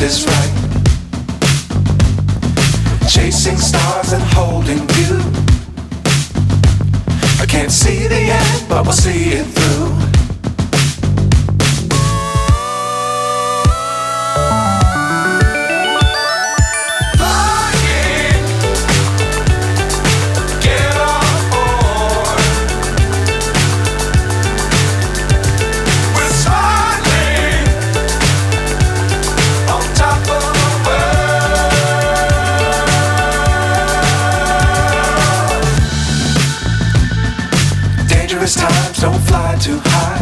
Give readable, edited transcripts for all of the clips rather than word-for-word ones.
is right. Chasing stars and holding you. I can't see the end, but we'll see it through. Dangerous times, don't fly too high.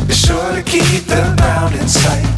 Be sure to keep the ground in sight.